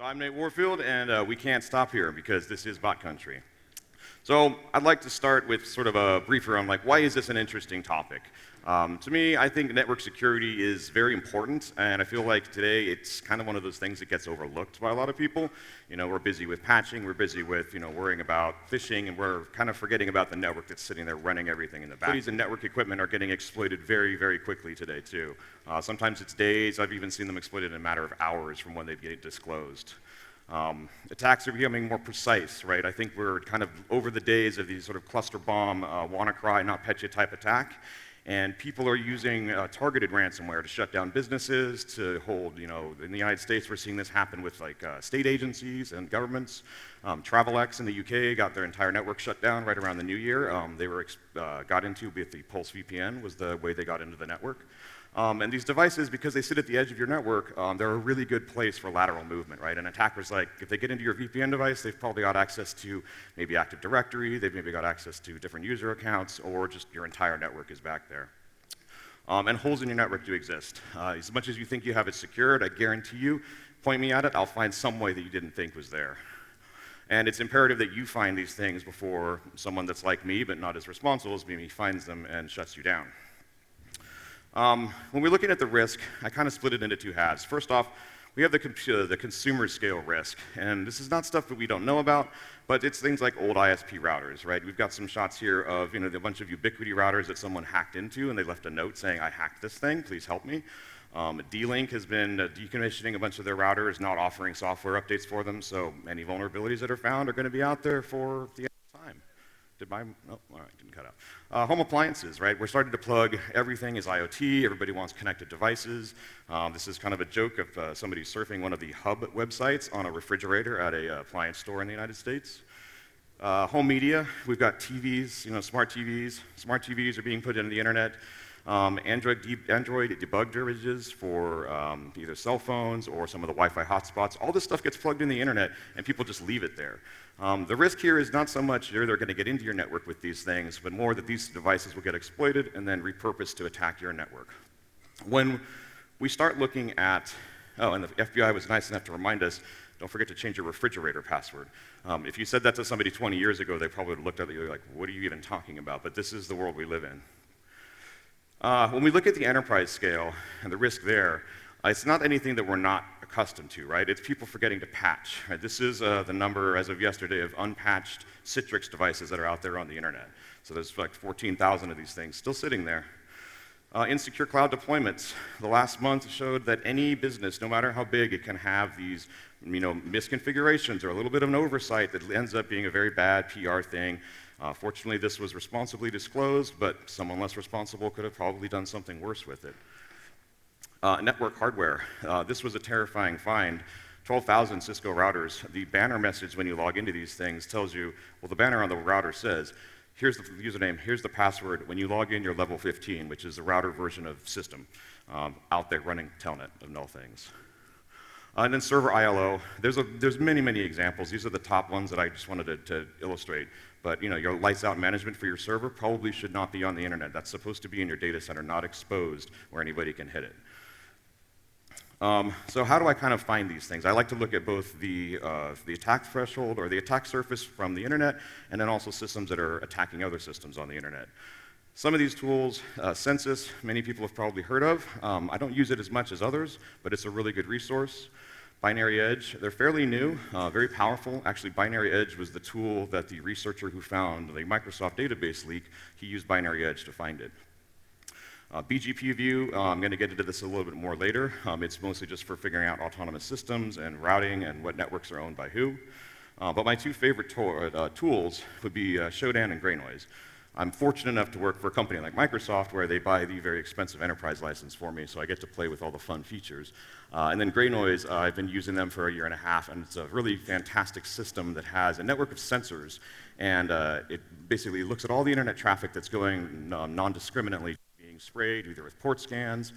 I'm Nate Warfield, and we can't stop here because this is bot country. So I'd like to start with sort of a briefer on why is this an interesting topic? To me, I think network security is very important, and I feel like today it's kind of one of those things that gets overlooked by a lot of people. We're busy with patching, we're busy with worrying about phishing, and we're kind of forgetting about the network that's sitting there running everything in the back. These network equipment are getting exploited very, very quickly today too. Sometimes it's days. I've even seen them exploited in a matter of hours from when they get disclosed. Attacks are becoming more precise, right? I think we're kind of over the days of these sort of cluster bomb, WannaCry, NotPetya type attack. And people are using targeted ransomware to shut down businesses, to hold, in the United States, we're seeing this happen with state agencies and governments. TravelX in the UK got their entire network shut down right around the new year. They were got into with the Pulse VPN was the way they got into the network. And these devices, because they sit at the edge of your network, they're a really good place for lateral movement, right? And attackers, if they get into your VPN device, they've probably got access to maybe Active Directory, they've maybe got access to different user accounts, or just your entire network is back there. And holes in your network do exist. As much as you think you have it secured, I guarantee you, point me at it, I'll find some way that you didn't think was there. And it's imperative that you find these things before someone that's like me, but not as responsible as me, finds them and shuts you down. When we're looking at the risk, I kind of split it into two halves. First off, we have the consumer scale risk, and this is not stuff that we don't know about, but it's things like old ISP routers, right? We've got some shots here of a bunch of Ubiquiti routers that someone hacked into, and they left a note saying, "I hacked this thing, please help me." D-Link has been decommissioning a bunch of their routers, not offering software updates for them, so any vulnerabilities that are found are going to be out there for the end of time. Oh, all right, didn't cut out. Home appliances, right? We're starting to plug everything is IoT. Everybody wants connected devices. This is kind of a joke of somebody surfing one of the hub websites on a refrigerator at a appliance store in the United States. Home media, we've got TVs, smart TVs. Smart TVs are being put into the internet. Android debug images for either cell phones or some of the Wi-Fi hotspots. All this stuff gets plugged in the internet, and people just leave it there. The risk here is not so much they're going to get into your network with these things, but more that these devices will get exploited and then repurposed to attack your network. When we start looking at, and the FBI was nice enough to remind us, don't forget to change your refrigerator password. If you said that to somebody 20 years ago, they probably would have looked at you like, what are you even talking about? But this is the world we live in. When we look at the enterprise scale and the risk there, it's not anything that we're not accustomed to, right? It's people forgetting to patch. Right? This is the number, as of yesterday, of unpatched Citrix devices that are out there on the internet. So there's 14,000 of these things still sitting there. Insecure cloud deployments. The last month showed that any business, no matter how big, it can have these misconfigurations or a little bit of an oversight that ends up being a very bad PR thing. Fortunately, this was responsibly disclosed, but someone less responsible could have probably done something worse with it. Network hardware. This was a terrifying find. 12,000 Cisco routers. The banner message when you log into these things tells you, well, the banner on the router says, here's the username, here's the password. When you log in, you're level 15, which is the router version of system out there running telnet of null things. And then server ILO. There's many, many examples. These are the top ones that I just wanted to illustrate. But your lights out management for your server probably should not be on the internet. That's supposed to be in your data center, not exposed where anybody can hit it. So how do I kind of find these things? I like to look at both the attack threshold or the attack surface from the internet, and then also systems that are attacking other systems on the internet. Some of these tools, Census, many people have probably heard of. I don't use it as much as others, but it's a really good resource. Binary Edge, they're fairly new, very powerful. Actually, Binary Edge was the tool that the researcher who found the Microsoft database leak, he used Binary Edge to find it. BGP view, I'm going to get into this a little bit more later. It's mostly just for figuring out autonomous systems and routing and what networks are owned by who. But my two favorite tools would be Shodan and GrayNoise. I'm fortunate enough to work for a company like Microsoft where they buy the very expensive enterprise license for me, so I get to play with all the fun features. And then GrayNoise, I've been using them for a year and a half, and it's a really fantastic system that has a network of sensors, and it basically looks at all the internet traffic that's going non-discriminately, being sprayed either with port scans,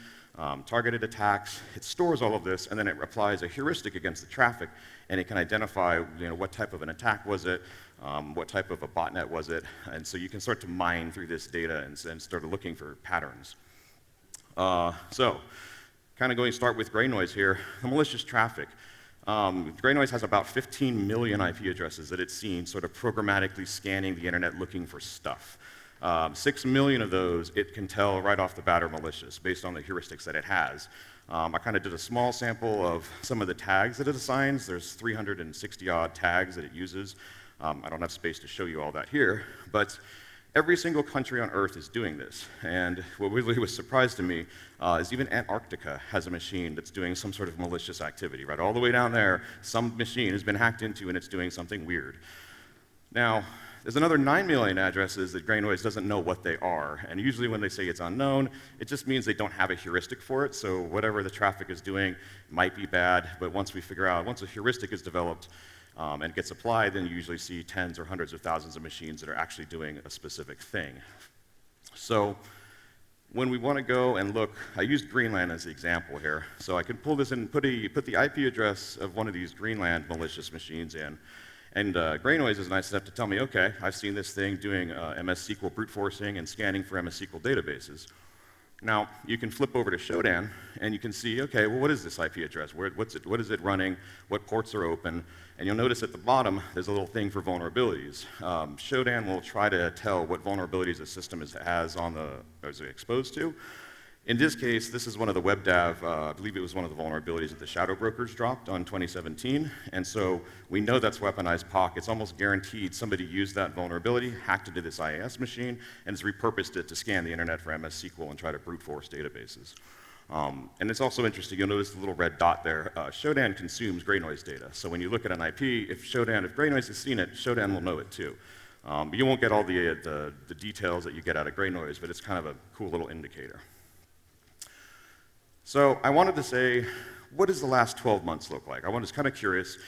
targeted attacks. It stores all of this, and then it applies a heuristic against the traffic, and it can identify what type of an attack was it, what type of a botnet was it, and so you can start to mine through this data and start looking for patterns. So, kind of going to start with GrayNoise here. The malicious traffic. GrayNoise has about 15 million IP addresses that it's seen sort of programmatically scanning the internet looking for stuff. 6 million of those it can tell right off the bat are malicious based on the heuristics that it has. I kind of did a small sample of some of the tags that it assigns. There's 360 odd tags that it uses. I don't have space to show you all that here, but every single country on Earth is doing this. And what really was surprised to me is even Antarctica has a machine that's doing some sort of malicious activity, right? All the way down there, some machine has been hacked into and it's doing something weird. Now, there's another 9 million addresses that GrayNoise doesn't know what they are. And usually when they say it's unknown, it just means they don't have a heuristic for it. So whatever the traffic is doing might be bad, but once we figure out, once a heuristic is developed, and gets applied, then you usually see tens or hundreds of thousands of machines that are actually doing a specific thing. So when we want to go and look, I used Greenland as the example here. So I can pull this in, put the IP address of one of these Greenland malicious machines in, and GrayNoise is nice enough to tell me, okay, I've seen this thing doing MS SQL brute forcing and scanning for MS SQL databases. Now, you can flip over to Shodan, and you can see, okay, well, what is this IP address? What is it running? What ports are open? And you'll notice at the bottom, there's a little thing for vulnerabilities. Shodan will try to tell what vulnerabilities the system is exposed to. In this case, this is one of the WebDAV, I believe it was one of the vulnerabilities that the shadow brokers dropped on 2017. And so we know that's weaponized POC. It's almost guaranteed somebody used that vulnerability, hacked into this IAS machine, and has repurposed it to scan the internet for MS SQL and try to brute force databases. And it's also interesting, you'll notice the little red dot there. Shodan consumes GrayNoise data. So when you look at an IP, if GrayNoise has seen it, Shodan will know it too. You won't get all the details that you get out of GrayNoise, but it's kind of a cool little indicator. So I wanted to say, what does the last 12 months look like? I was kind of curious,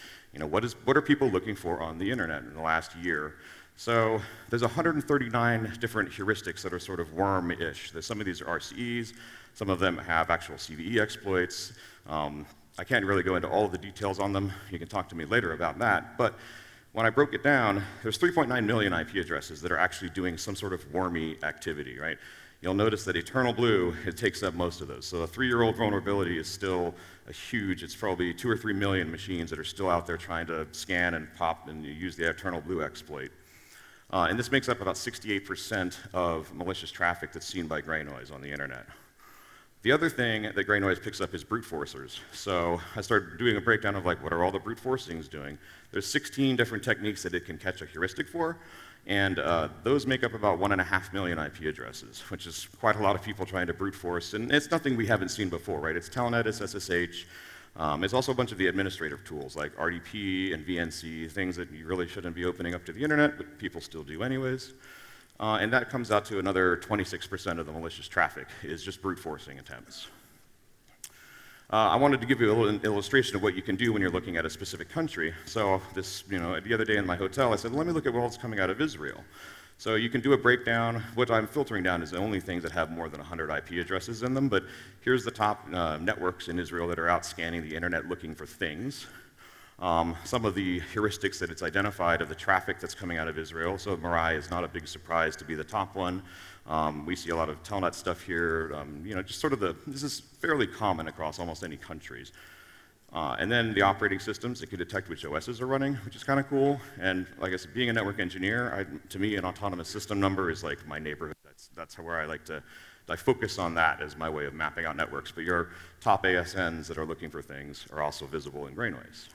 what are people looking for on the internet in the last year? So there's 139 different heuristics that are sort of worm-ish. Some of these are RCEs, some of them have actual CVE exploits. I can't really go into all of the details on them. You can talk to me later about that. But when I broke it down, there's 3.9 million IP addresses that are actually doing some sort of wormy activity, right? You'll notice that EternalBlue, it takes up most of those. So a 3-year-old vulnerability is still a huge, it's probably 2 or 3 million machines that are still out there trying to scan and pop and use the EternalBlue exploit. And this makes up about 68% of malicious traffic that's seen by GrayNoise on the internet. The other thing that GrayNoise picks up is brute forcers. So I started doing a breakdown of what are all the brute forcings doing? There's 16 different techniques that it can catch a heuristic for. And those make up about 1.5 million IP addresses, which is quite a lot of people trying to brute force. And it's nothing we haven't seen before, right? It's Telnet, it's SSH. It's also a bunch of the administrative tools like RDP and VNC, things that you really shouldn't be opening up to the internet, but people still do anyways. And that comes out to another 26% of the malicious traffic is just brute forcing attempts. I wanted to give you a little illustration of what you can do when you're looking at a specific country. So the other day in my hotel, I said, let me look at what's coming out of Israel. So you can do a breakdown. What I'm filtering down is the only things that have more than 100 IP addresses in them, but here's the top networks in Israel that are out scanning the internet looking for things. Some of the heuristics that it's identified of the traffic that's coming out of Israel. So Mirai is not a big surprise to be the top one. We see a lot of Telnet stuff here. Just sort of this is fairly common across almost any countries. And then the operating systems, it can detect which OSs are running, which is kind of cool. And like I said, being a network engineer, to me, an autonomous system number is like my neighborhood. That's where I focus on that as my way of mapping out networks. But your top ASNs that are looking for things are also visible in GrayNoise.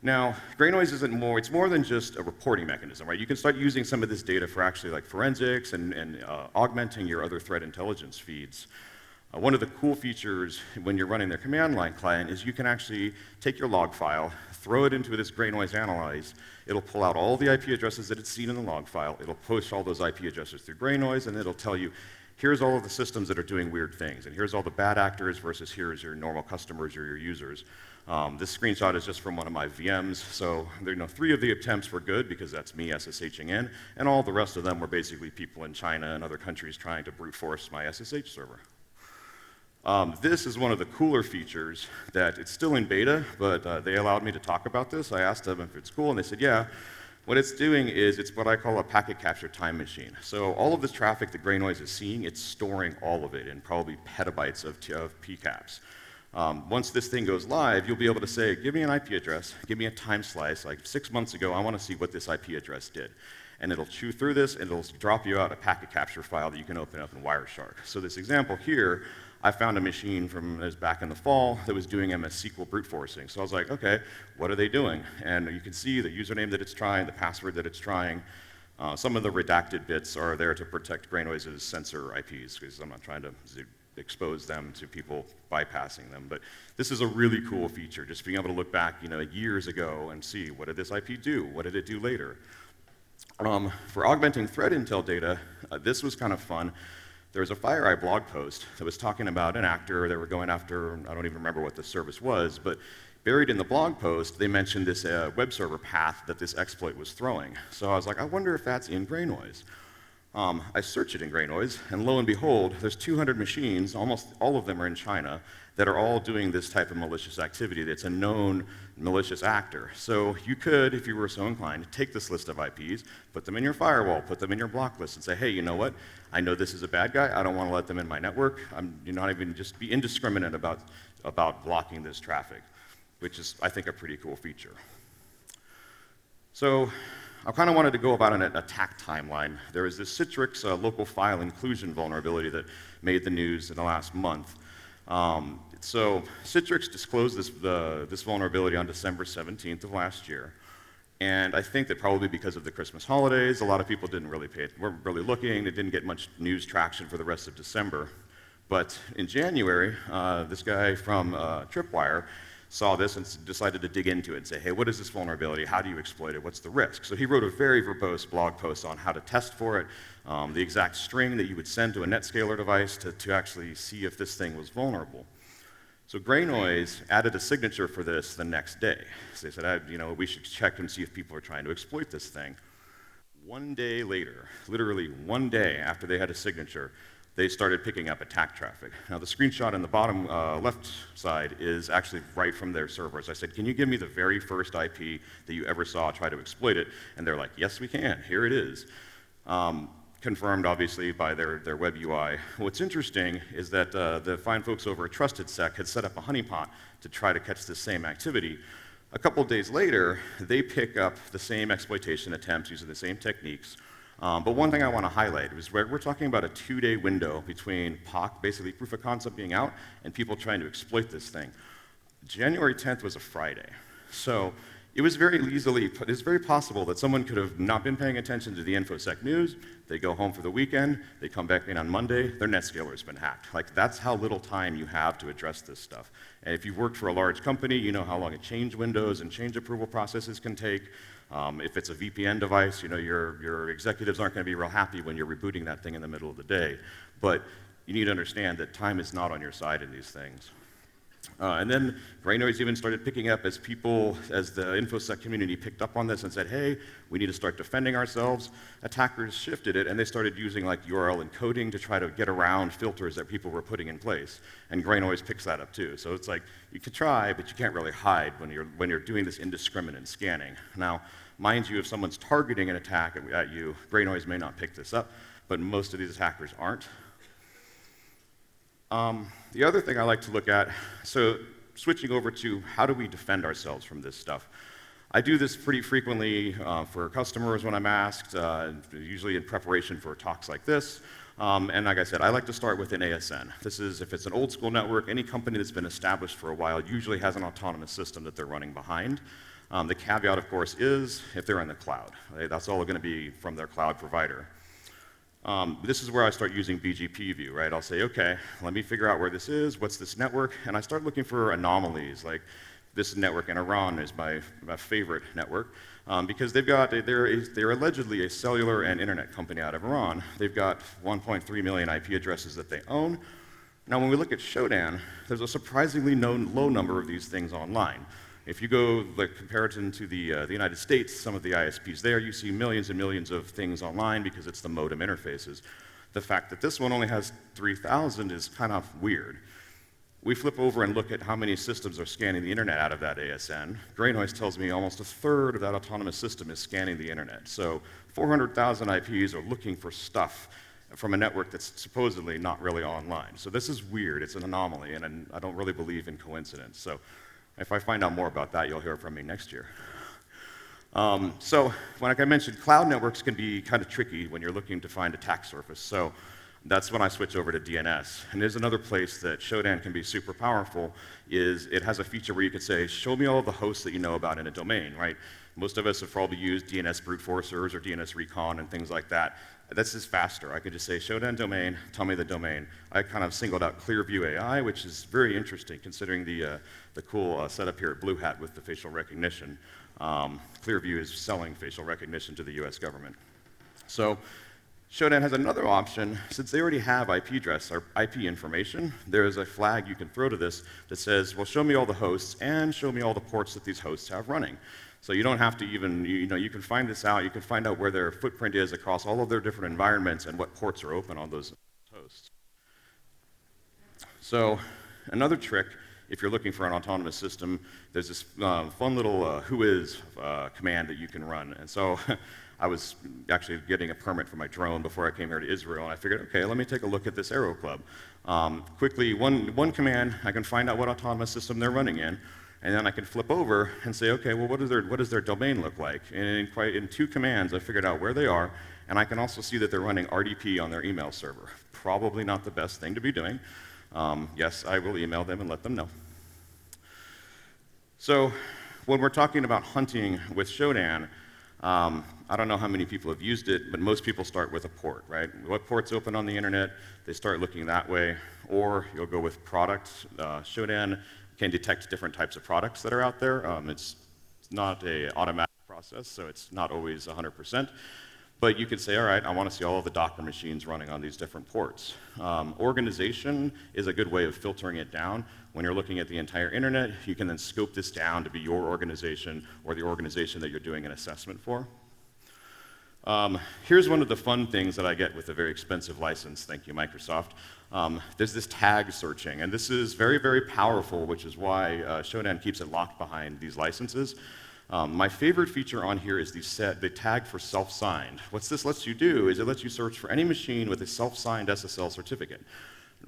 Now, GrayNoise it's more than just a reporting mechanism, right? You can start using some of this data for actually forensics and augmenting your other threat intelligence feeds. One of the cool features when you're running the command line client is you can actually take your log file, throw it into this GrayNoise analyze. It'll pull out all the IP addresses that it's seen in the log file. It'll push all those IP addresses through GrayNoise, and it'll tell you, here's all of the systems that are doing weird things, and here's all the bad actors versus here's your normal customers or your users. This screenshot is just from one of my VMs, so 3 of the attempts were good because that's me SSHing in, and all the rest of them were basically people in China and other countries trying to brute force my SSH server. This is one of the cooler features that it's still in beta, but they allowed me to talk about this. I asked them if it's cool, and they said, yeah. What it's doing is it's what I call a packet capture time machine. So all of this traffic that GrayNoise is seeing, it's storing all of it in probably petabytes of PCAPs. Once this thing goes live, you'll be able to say, give me an IP address, give me a time slice, like 6 months ago, I want to see what this IP address did. And it'll chew through this, and it'll drop you out a packet capture file that you can open up in Wireshark. So this example here, I found a machine from that was back in the fall that was doing MS SQL brute forcing. So I was like, okay, what are they doing? And you can see the username that it's trying, the password that it's trying. Some of the redacted bits are there to protect GrayNoise's sensor IPs, because I'm not trying to expose them to people bypassing them. But this is a really cool feature, just being able to look back, years ago and see, what did this IP do? What did it do later? For augmenting threat intel data, this was kind of fun. There was a FireEye blog post that was talking about an actor that were going after, I don't even remember what the service was, but buried in the blog post, they mentioned this web server path that this exploit was throwing. So I was like, I wonder if that's in GrayNoise. I search it in GrayNoise, and lo and behold, there's 200 machines, almost all of them are in China, that are all doing this type of malicious activity that's a known malicious actor. So you could, if you were so inclined, take this list of IPs, put them in your firewall, put them in your block list, and say, hey, you know what? I know this is a bad guy. I don't want to let them in my network. You're not even just be indiscriminate about blocking this traffic, which is, I think, a pretty cool feature. So I kind of wanted to go about an attack timeline. There was this Citrix local file inclusion vulnerability that made the news in the last month. So Citrix disclosed this vulnerability on December 17th of last year. And I think that probably because of the Christmas holidays, a lot of people weren't really looking. They didn't get much news traction for the rest of December. But in January, this guy from Tripwire saw this and decided to dig into it and say, hey, what is this vulnerability? How do you exploit it? What's the risk? So he wrote a very verbose blog post on how to test for it, the exact string that you would send to a NetScaler device to actually see if this thing was vulnerable. So GrayNoise added a signature for this the next day. So they said, we should check and see if people are trying to exploit this thing. 1 day later, literally 1 day after they had a signature, they started picking up attack traffic. Now, the screenshot on the bottom left side is actually right from their servers. I said, can you give me the very first IP that you ever saw try to exploit it? And they're like, yes, we can. Here it is. Confirmed, obviously, by their web UI. What's interesting is that the fine folks over at TrustedSec had set up a honeypot to try to catch this same activity. A couple days later, they pick up the same exploitation attempts using the same techniques. But one thing I want to highlight is we're talking about a 2-day window between POC, basically proof of concept being out, and people trying to exploit this thing. January 10th was a Friday. So it was very possible that someone could have not been paying attention to the InfoSec news. They go home for the weekend, they come back in on Monday, their NetScaler's been hacked. Like, that's how little time you have to address this stuff. And if you've worked for a large company, you know how long a change windows and change approval processes can take. If it's a VPN device, your executives aren't going to be real happy when you're rebooting that thing in the middle of the day. But you need to understand that time is not on your side in these things. And then GrayNoise even started picking up as the InfoSec community picked up on this and said, hey, we need to start defending ourselves. Attackers shifted it, and they started using like URL encoding to try to get around filters that people were putting in place. And GrayNoise picks that up too. So it's like, you can try, but you can't really hide when you're doing this indiscriminate scanning. Now, mind you, if someone's targeting an attack at you, GrayNoise may not pick this up, but most of these attackers aren't. The other thing I like to look at, so switching over to how do we defend ourselves from this stuff. I do this pretty frequently for customers when I'm asked, usually in preparation for talks like this. And like I said, I like to start with an ASN. This is, if it's an old school network, any company that's been established for a while usually has an autonomous system that they're running behind. The caveat, of course, is if they're in the cloud. Right? That's all going to be from their cloud provider. This is where I start using BGP view, right? I'll say, okay, let me figure out where this is, what's this network, and I start looking for anomalies, like this network in Iran is my favorite network, because they're allegedly a cellular and internet company out of Iran. They've got 1.3 million IP addresses that they own. Now, when we look at Shodan, there's a surprisingly low number of these things online. If you go comparison to the United States, some of the ISPs there, you see millions and millions of things online because it's the modem interfaces. The fact that this one only has 3,000 is kind of weird. We flip over and look at how many systems are scanning the internet out of that ASN. GrayNoise tells me almost a third of that autonomous system is scanning the internet. So 400,000 IPs are looking for stuff from a network that's supposedly not really online. So this is weird, it's an anomaly, and I don't really believe in coincidence. So if I find out more about that, you'll hear from me next year. So, like I mentioned, cloud networks can be kind of tricky when you're looking to find attack surface. So that's when I switch over to DNS. And there's another place that Shodan can be super powerful, is it has a feature where you could say, show me all the hosts that you know about in a domain, right? Most of us have probably used DNS brute forcers or DNS recon and things like that. This is faster. I could just say, Shodan domain, tell me the domain. I kind of singled out Clearview AI, which is very interesting considering the cool setup here at BlueHat with the facial recognition. Clearview is selling facial recognition to the US government. So Shodan has another option. Since they already have IP address or IP information, there is a flag you can throw to this that says, well, show me all the hosts and show me all the ports that these hosts have running. So you don't have to even, you can find this out. You can find out where their footprint is across all of their different environments and what ports are open on those hosts. So another trick, if you're looking for an autonomous system, there's this fun little whois command that you can run. And so I was actually getting a permit for my drone before I came here to Israel, and I figured, okay, let me take a look at this Aero Club. Quickly, one command, I can find out what autonomous system they're running in, and then I can flip over and say, okay, well, what does their domain look like? And in 2 commands, I figured out where they are, and I can also see that they're running RDP on their email server. Probably not the best thing to be doing. Yes, I will email them and let them know. So when we're talking about hunting with Shodan, I don't know how many people have used it, but most people start with a port, right? What port's open on the internet? They start looking that way, or you'll go with products. Shodan can detect different types of products that are out there. It's not an automatic process, so it's not always 100%. But you could say, all right, I want to see all of the Docker machines running on these different ports. Organization is a good way of filtering it down. When you're looking at the entire internet, you can then scope this down to be your organization or the organization that you're doing an assessment for. Here's one of the fun things that I get with a very expensive license. Thank you, Microsoft. There's this tag searching, and this is very, very powerful, which is why Shodan keeps it locked behind these licenses. My favorite feature on here is the tag for self-signed. What this lets you do is it lets you search for any machine with a self-signed SSL certificate.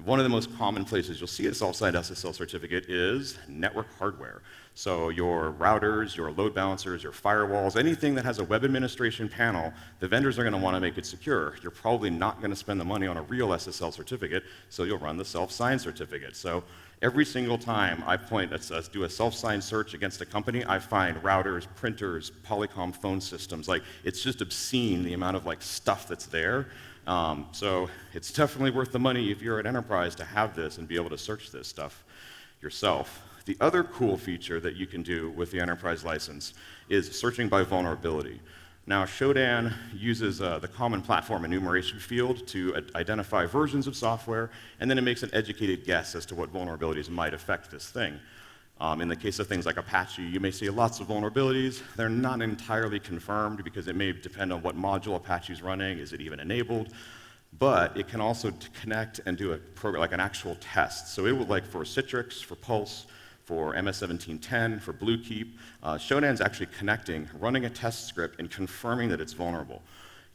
One of the most common places you'll see a self-signed SSL certificate is network hardware. So your routers, your load balancers, your firewalls, anything that has a web administration panel, the vendors are going to want to make it secure. You're probably not going to spend the money on a real SSL certificate, so you'll run the self-signed certificate. So every single time I do a self-signed search against a company, I find routers, printers, Polycom phone systems. Like, it's just obscene the amount of stuff that's there. So it's definitely worth the money if you're an enterprise to have this and be able to search this stuff yourself. The other cool feature that you can do with the enterprise license is searching by vulnerability. Now, Shodan uses the common platform enumeration field to identify versions of software, and then it makes an educated guess as to what vulnerabilities might affect this thing. In the case of things like Apache, you may see lots of vulnerabilities. They're not entirely confirmed because it may depend on what module Apache is running. Is it even enabled? But it can also connect and do a program, like an actual test. So it would, like for Citrix, for Pulse, for MS-1710, for Bluekeep, Shodan's actually connecting, running a test script, and confirming that it's vulnerable.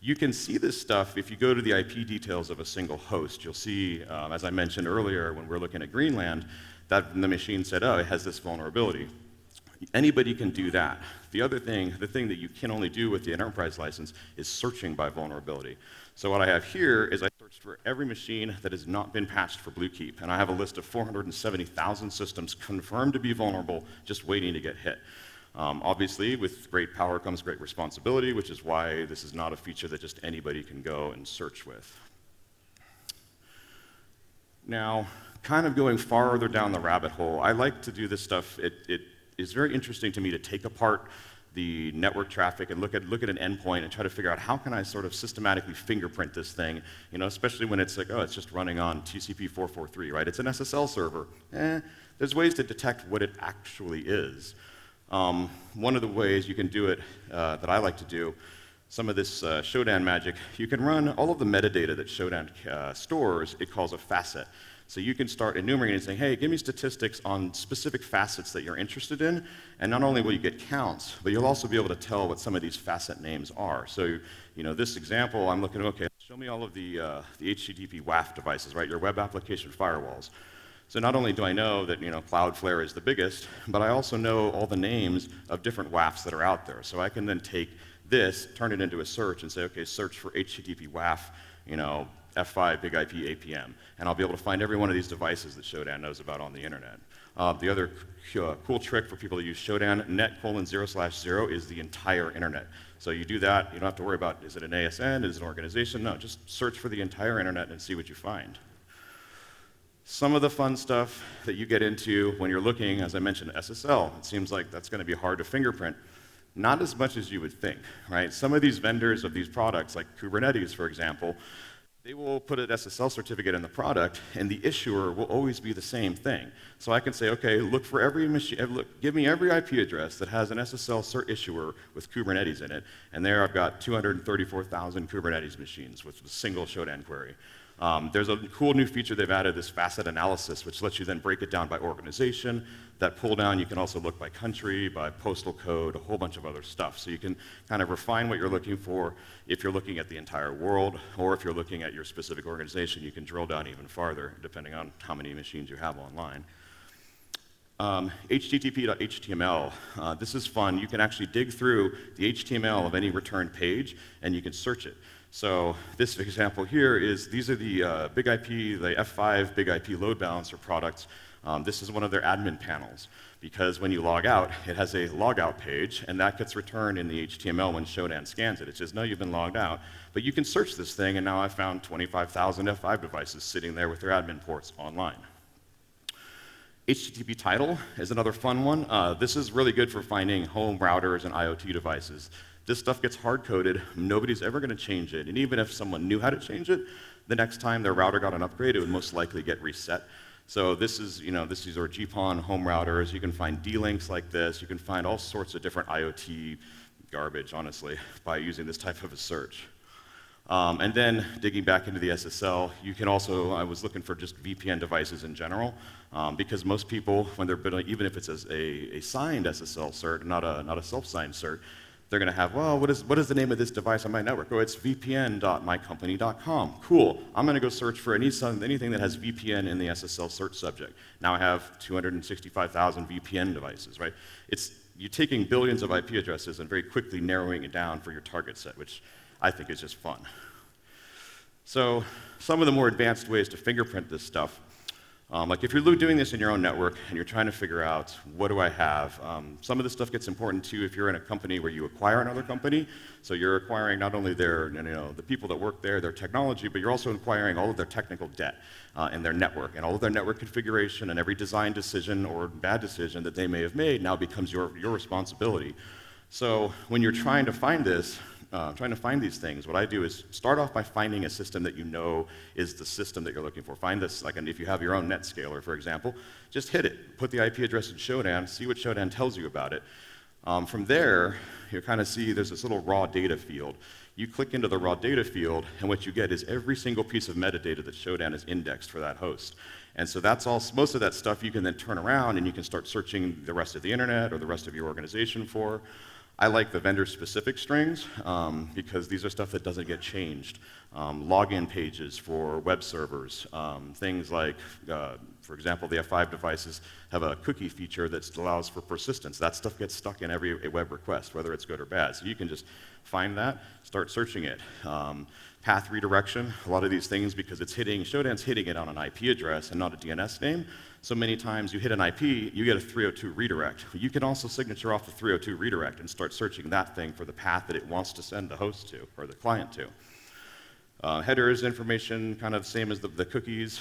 You can see this stuff if you go to the IP details of a single host. You'll see, as I mentioned earlier when we're looking at Greenland, that the machine said, oh, it has this vulnerability. Anybody can do that. The thing that you can only do with the enterprise license is searching by vulnerability. So what I have here is I searched for every machine that has not been patched for Bluekeep, and I have a list of 470,000 systems confirmed to be vulnerable, just waiting to get hit. Obviously, with great power comes great responsibility, which is why this is not a feature that just anybody can go and search with. Now, kind of going farther down the rabbit hole, I like to do this stuff. It is very interesting to me to take apart the network traffic and look at an endpoint and try to figure out how can I sort of systematically fingerprint this thing, especially when it's like, oh, it's just running on TCP 443, right? It's an SSL server. There's ways to detect what it actually is. One of the ways you can do it that I like to do, some of this Shodan magic, you can run all of the metadata that Shodan stores, it calls a facet. So you can start enumerating and saying, hey, give me statistics on specific facets that you're interested in, and not only will you get counts, but you'll also be able to tell what some of these facet names are. So, this example, I'm looking, okay, show me all of the HTTP WAF devices, right? Your web application firewalls. So not only do I know that Cloudflare is the biggest, but I also know all the names of different WAFs that are out there. So I can then take this, turn it into a search, and say, okay, search for HTTP WAF, F5 big IP APM, and I'll be able to find every one of these devices that Shodan knows about on the internet. The other cool trick for people that use Shodan, net:0/0 is the entire internet. So you do that, you don't have to worry about, is it an ASN, is it an organization? No, just search for the entire internet and see what you find. Some of the fun stuff that you get into when you're looking, as I mentioned, SSL, it seems like that's going to be hard to fingerprint. Not as much as you would think, right? Some of these vendors of these products, like Kubernetes, for example, they will put an SSL certificate in the product, and the issuer will always be the same thing. So I can say, okay, look for every machine, give me every IP address that has an SSL cert issuer with Kubernetes in it, and there I've got 234,000 Kubernetes machines with a single Shodan query. There's a cool new feature they've added, this facet analysis, which lets you then break it down by organization. That pull down, you can also look by country, by postal code, a whole bunch of other stuff. So you can kind of refine what you're looking for. If you're looking at the entire world, or if you're looking at your specific organization, you can drill down even farther, depending on how many machines you have online. HTTP.html, this is fun. You can actually dig through the HTML of any returned page, and you can search it. So this example here is, these are the big IP, the F5 big IP load balancer products. This is one of their admin panels, because when you log out, it has a logout page, and that gets returned in the HTML when Shodan scans it. It says, no, you've been logged out, but you can search this thing, and now I've found 25,000 F5 devices sitting there with their admin ports online. HTTP title is another fun one. This is really good for finding home routers and IoT devices. This stuff gets hard-coded. Nobody's ever going to change it. And even if someone knew how to change it, the next time their router got an upgrade, it would most likely get reset. So this is, these are GPON home routers. You can find D-links like this. You can find all sorts of different IoT garbage, honestly, by using this type of a search. And then digging back into the SSL, you can also, I was looking for just VPN devices in general, because most people, when they're building, even if it's a signed SSL cert, not a self-signed cert, they're going to have, well, what is the name of this device on my network? Oh, it's vpn.mycompany.com. Cool. I'm going to go search for anything that has VPN in the SSL search subject. Now I have 265,000 VPN devices, right? You're taking billions of IP addresses and very quickly narrowing it down for your target set, which I think is just fun. So some of the more advanced ways to fingerprint this stuff, like if you're doing this in your own network and you're trying to figure out, what do I have? Some of this stuff gets important too if you're in a company where you acquire another company. So you're acquiring not only the people that work there, their technology, but you're also acquiring all of their technical debt and their network, and all of their network configuration, and every design decision or bad decision that they may have made now becomes your responsibility. So when you're trying to find this, trying to find these things, what I do is start off by finding a system that you know is the system that you're looking for. Find this, like if you have your own NetScaler, for example, just hit it. Put the IP address in Shodan, see what Shodan tells you about it. From there, you kind of see there's this little raw data field. You click into the raw data field, and what you get is every single piece of metadata that Shodan has indexed for that host. And so that's all, most of that stuff you can then turn around and you can start searching the rest of the internet or the rest of your organization for. I like the vendor-specific strings because these are stuff that doesn't get changed. Login pages for web servers, things like, for example, the F5 devices have a cookie feature that allows for persistence. That stuff gets stuck in every web request, whether it's good or bad. So you can just find that, start searching it. Path redirection, a lot of these things, because Shodan's hitting it on an IP address and not a DNS name. So many times you hit an IP, you get a 302 redirect. But you can also signature off the 302 redirect and start searching that thing for the path that it wants to send the host to, or the client to. Headers, information, kind of the same as the cookies,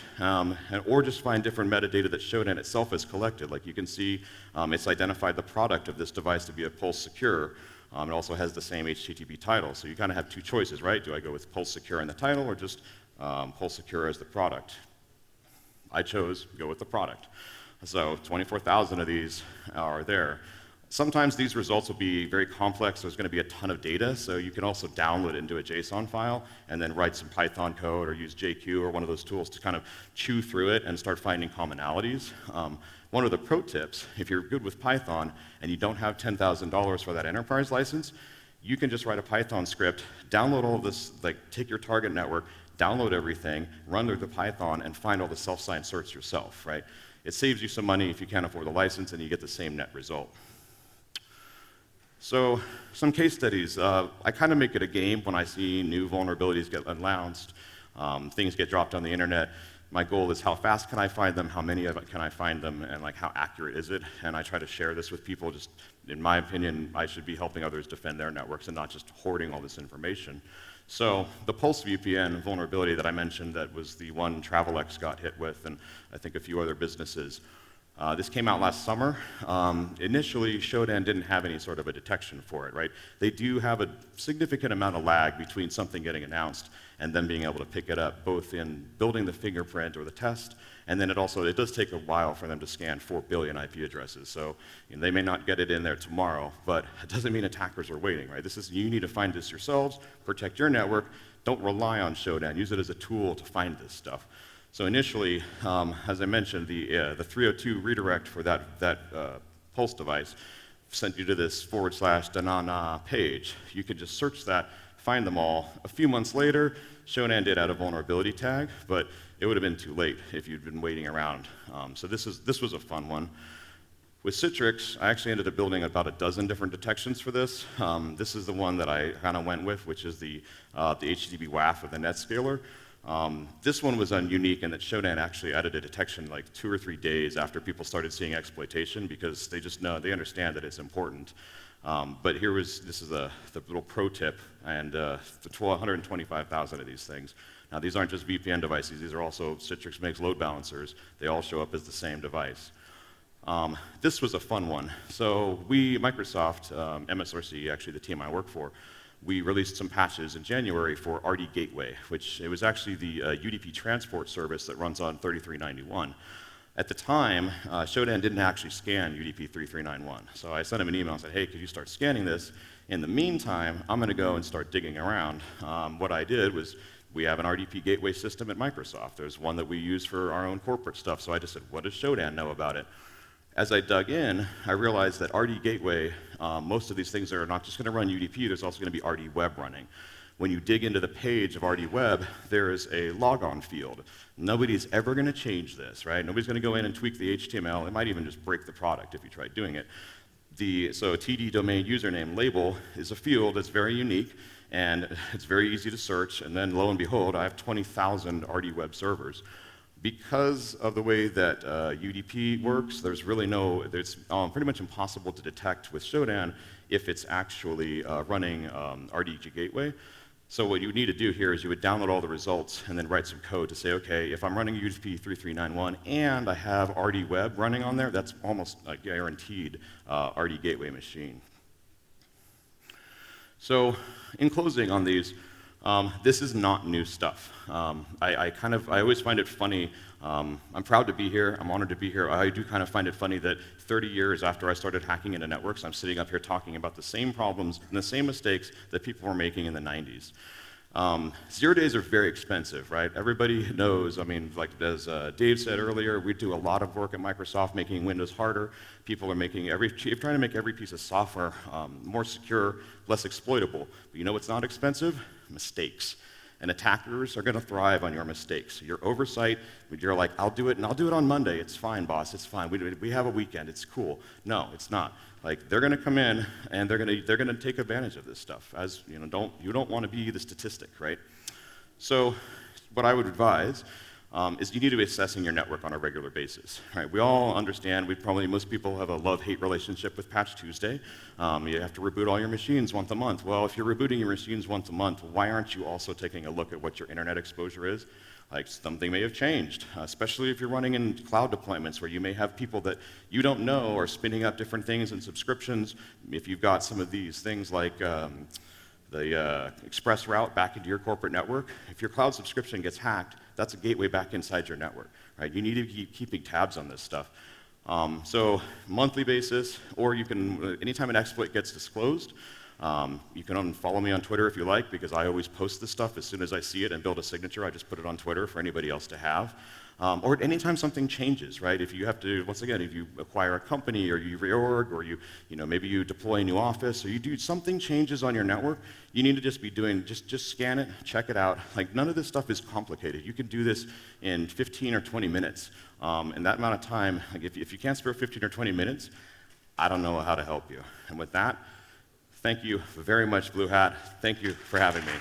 or just find different metadata that Shodan itself has collected. Like you can see, it's identified the product of this device to be a Pulse Secure. It also has the same HTTP title. So you kind of have two choices, right? Do I go with Pulse Secure in the title, or just Pulse Secure as the product? I chose go with the product. So 24,000 of these are there. Sometimes these results will be very complex. There's going to be a ton of data, so you can also download it into a JSON file and then write some Python code or use JQ or one of those tools to kind of chew through it and start finding commonalities. One of the pro tips, if you're good with Python and you don't have $10,000 for that enterprise license, You can just write a Python script, download all of this, like take your target network, download everything, run through the Python, and find all the self-signed certs yourself, right? It saves you some money if you can't afford the license, and you get the same net result. So, some case studies. I kind of make it a game when I see new vulnerabilities get announced, things get dropped on the internet. My goal is how fast can I find them, how many of it can I find them, and like how accurate is it? And I try to share this with people. Just in my opinion, I should be helping others defend their networks and not just hoarding all this information. So the Pulse VPN vulnerability that I mentioned, that was the one Travelex got hit with, and I think a few other businesses. This came out last summer. Initially, Shodan didn't have any sort of a detection for it, right? They do have a significant amount of lag between something getting announced and then being able to pick it up, both in building the fingerprint or the test, and then it does take a while for them to scan 4 billion IP addresses. So they may not get it in there tomorrow, but it doesn't mean attackers are waiting, right? You need to find this yourselves, protect your network, don't rely on Shodan, use it as a tool to find this stuff. So initially, as I mentioned, the 302 redirect for that Pulse device sent you to this /danana page. You could just search that, find them all. A few months later, Shodan did add a vulnerability tag, but it would have been too late if you'd been waiting around. So this was a fun one. With Citrix, I actually ended up building about a dozen different detections for this. This is the one that I kind of went with, which is the HTTP WAF of the NetScaler. This one was unique in that Shodan actually added a detection like 2 or 3 days after people started seeing exploitation, because they just know, they understand that it's important. But this is the little pro tip, and 125,000 of these things. Now these aren't just VPN devices, these are also Citrix makes load balancers. They all show up as the same device. This was a fun one. So Microsoft, MSRC, actually the team I work for, we released some patches in January for RD Gateway, which it was actually the UDP transport service that runs on 3391. At the time, Shodan didn't actually scan UDP 3391. So I sent him an email and said, hey, could you start scanning this? In the meantime, I'm going to go and start digging around. What I did was, we have an RDP gateway system at Microsoft. There's one that we use for our own corporate stuff. So I just said, what does Shodan know about it? As I dug in, I realized that RD Gateway, most of these things are not just going to run UDP, there's also going to be RD Web running. When you dig into the page of RD Web, there is a logon field. Nobody's ever going to change this, right? Nobody's going to go in and tweak the HTML. It might even just break the product if you try doing it. So TD domain username label is a field that's very unique, and it's very easy to search, and then lo and behold, I have 20,000 RD Web servers. Because of the way that UDP works, it's pretty much impossible to detect with Shodan if it's actually running RD Gateway. So what you would need to do here is you would download all the results and then write some code to say, okay, if I'm running UDP 3391 and I have RD Web running on there, that's almost a guaranteed RD Gateway machine. So in closing on these, this is not new stuff. I always find it funny. I'm proud to be here. I'm honored to be here. I do kind of find it funny that 30 years after I started hacking into networks, I'm sitting up here talking about the same problems and the same mistakes that people were making in the 90s. 0 days are very expensive, right? Everybody knows, I mean, like as Dave said earlier, we do a lot of work at Microsoft making Windows harder. People are trying to make every piece of software more secure, less exploitable. But you know what's not expensive? Mistakes. And attackers are going to thrive on your mistakes. Your oversight, you're like, I'll do it, and I'll do it on Monday. It's fine, boss. It's fine. We have a weekend. It's cool. No, it's not. Like, they're going to come in, and they're going to take advantage of this stuff. As you know, you don't want to be the statistic, right? So, what I would advise is you need to be assessing your network on a regular basis. Right? We all understand. Most people have a love-hate relationship with Patch Tuesday. You have to reboot all your machines once a month. Well, if you're rebooting your machines once a month, why aren't you also taking a look at what your internet exposure is? Like, something may have changed, especially if you're running in cloud deployments where you may have people that you don't know are spinning up different things and subscriptions. If you've got some of these things like the express route back into your corporate network, if your cloud subscription gets hacked, that's a gateway back inside your network, right? You need to keep keeping tabs on this stuff. So monthly basis, or you can, anytime an exploit gets disclosed, You can unfollow me on Twitter if you like, because I always post this stuff as soon as I see it and build a signature. I just put it on Twitter for anybody else to have. Or anytime something changes, right? If you have to, once again, if you acquire a company or you reorg or maybe you deploy a new office or you do something changes on your network, you need to just be doing, just scan it, check it out. Like, none of this stuff is complicated. You can do this in 15 or 20 minutes. And that amount of time, like if you can't spare 15 or 20 minutes, I don't know how to help you. And with that, thank you very much, BlueHat. Thank you for having me.